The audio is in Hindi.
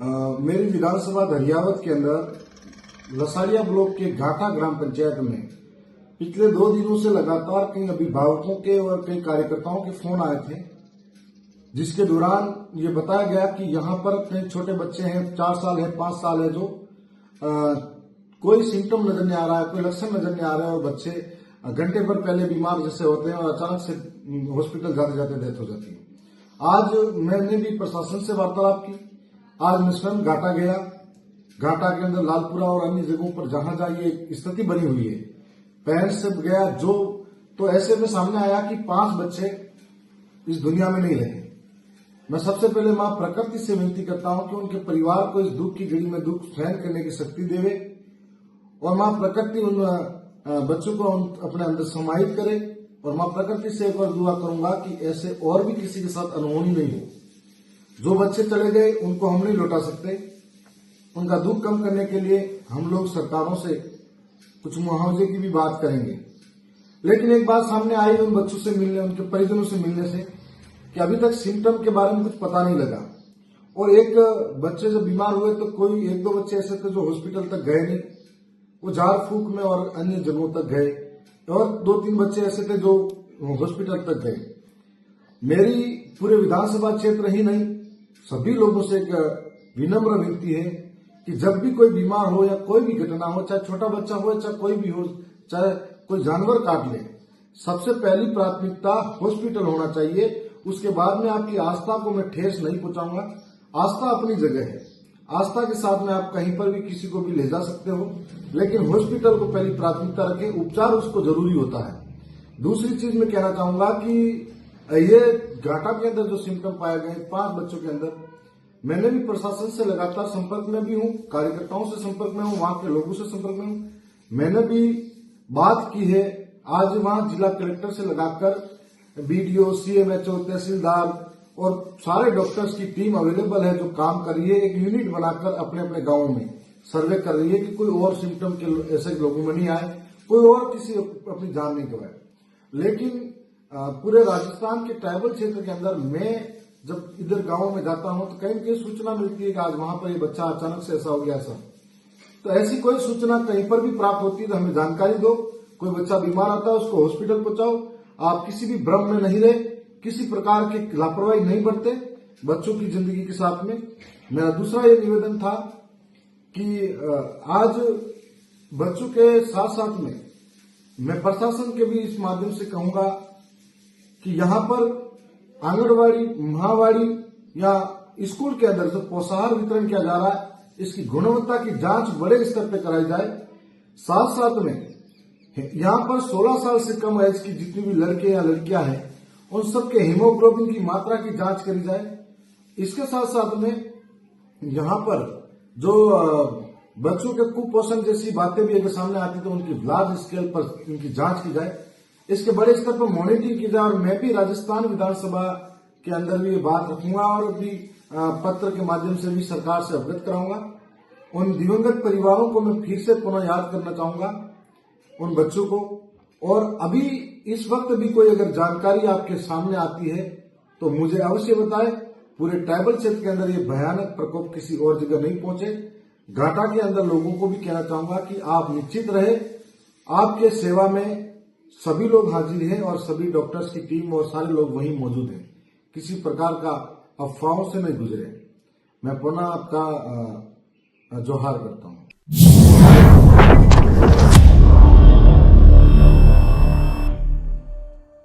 मेरी विधानसभा धरियावत के अंदर लसाड़िया ब्लॉक के घाटा ग्राम पंचायत में पिछले 2 दिनों से लगातार कई अभिभावकों के और कई कार्यकर्ताओं के फोन आए थे, जिसके दौरान ये बताया गया कि यहाँ पर कई छोटे बच्चे हैं, 4 साल है, 5 साल है, जो कोई सिम्टम नजर नहीं आ रहा है, कोई लक्षण नजर नहीं आ रहा है और बच्चे घंटे भर पहले बीमार जैसे होते हैं और अचानक से हॉस्पिटल जाते जाते डेथ हो जाती है। आज मैंने भी प्रशासन से वार्तालाप की। आज मैं स्वयं घाटा गया। घाटा के अंदर लालपुरा और अन्य जगहों पर जहां जहां ये स्थिति बनी हुई है, पेरेंट्स से गया तो ऐसे में सामने आया कि 5 बच्चे इस दुनिया में नहीं रहे। मैं सबसे पहले मां प्रकृति से विनती करता हूं कि उनके परिवार को इस दुख की घड़ी में दुख सहन करने की शक्ति देवे और मां प्रकृति उन बच्चों को अपने अंदर समाहित करे। और मां प्रकृति से एक बार दुआ करूंगा कि ऐसे और भी किसी के साथ अनहोनी नहीं हो। जो बच्चे चले गए उनको हम नहीं लौटा सकते। उनका दुख कम करने के लिए हम लोग सरकारों से कुछ मुआवजे की भी बात करेंगे। लेकिन एक बात सामने आई उन बच्चों से मिलने, उनके परिजनों से मिलने से, कि अभी तक सिम्टम के बारे में कुछ पता नहीं लगा। और एक बच्चे जब बीमार हुए तो कोई 1-2 बच्चे ऐसे थे जो हॉस्पिटल तक गए नहीं, वो झाड़ फूक में और अन्य जगहों तक गए, और 2-3 बच्चे ऐसे थे जो हॉस्पिटल तक गए। मेरी पूरे विधानसभा क्षेत्र ही नहीं, सभी लोगों से एक विनम्र विनती है कि जब भी कोई बीमार हो या कोई भी घटना हो, चाहे छोटा बच्चा हो, चाहे कोई भी हो, चाहे कोई जानवर काट ले, सबसे पहली प्राथमिकता हॉस्पिटल होना चाहिए। उसके बाद में आपकी आस्था को मैं ठेस नहीं पहुंचाऊंगा। आस्था अपनी जगह है, आस्था के साथ में आप कहीं पर भी किसी को भी ले जा सकते हो, लेकिन हॉस्पिटल को पहली प्राथमिकता रखें। उपचार उसको जरूरी होता है। दूसरी चीज मैं कहना चाहूंगा कि ये घाटा के अंदर जो सिम्टम पाए गए 5 बच्चों के अंदर, मैंने भी प्रशासन से लगातार संपर्क में भी हूं, कार्यकर्ताओं से संपर्क में हूं, वहां के लोगों से संपर्क में हूं। मैंने भी बात की है। आज वहां जिला कलेक्टर से लगाकर बीडीओ, सीएमएचओ, तहसीलदार और सारे डॉक्टर्स की टीम अवेलेबल है, जो काम कर रही है। एक यूनिट बनाकर अपने अपने गांवों में सर्वे कर रही है कि कोई और सिम्टम के ऐसे लोगों में नहीं आए, कोई और किसी अपनी जान नहीं गवाए। लेकिन पूरे राजस्थान के ट्राइबल क्षेत्र के अंदर मैं जब इधर गांवों में जाता हूं तो कहीं न कहीं सूचना मिलती है कि आज वहां पर ये बच्चा अचानक से ऐसा हो गया। ऐसा तो ऐसी कोई सूचना कहीं पर भी प्राप्त होती है तो हमें जानकारी दो। कोई बच्चा बीमार आता है उसको हॉस्पिटल पहुंचाओ। आप किसी भी भ्रम में नहीं रहे, किसी प्रकार की लापरवाही नहीं बरते बच्चों की जिंदगी के साथ में। मेरा दूसरा ये निवेदन था कि आज बच्चों के साथ साथ में मैं प्रशासन के भी इस माध्यम से कहूंगा कि यहाँ पर आंगनबाड़ी, माहवाड़ी या स्कूल के अंदर जो पोषाहार वितरण किया जा रहा है, इसकी गुणवत्ता की जांच बड़े स्तर पर कराई जाए। साथ साथ में यहाँ पर 16 साल से कम एज की जितनी भी लड़के या लड़कियां हैं, उन सबके हीमोग्लोबिन की मात्रा की जांच करी जाए। इसके साथ साथ में यहाँ पर जो बच्चों के कुपोषण जैसी बातें भी अगर सामने आती तो उनकी लार्ज स्केल पर उनकी जांच की जाए। इसके बड़े स्तर पर मॉनिटरिंग की जाए। और मैं भी राजस्थान विधानसभा के अंदर भी ये बात रखूंगा और भी पत्र के माध्यम से भी सरकार से अवगत कराऊंगा। उन दिवंगत परिवारों को मैं फिर से पुनः याद करना चाहूंगा, उन बच्चों को। और अभी इस वक्त भी कोई अगर जानकारी आपके सामने आती है तो मुझे अवश्य बताएं। पूरे ट्राइबल क्षेत्र के अंदर ये भयानक प्रकोप किसी और जगह नहीं पहुंचे। घाटा के अंदर लोगों को भी कहना चाहूंगा कि आप निश्चित रहे, आपके सेवा में सभी लोग हाजिर हैं और सभी डॉक्टर्स की टीम और सारे लोग वहीं मौजूद हैं। किसी प्रकार का अफवाहों से नहीं गुजरे। मैं पुनः आपका जोहार करता हूं।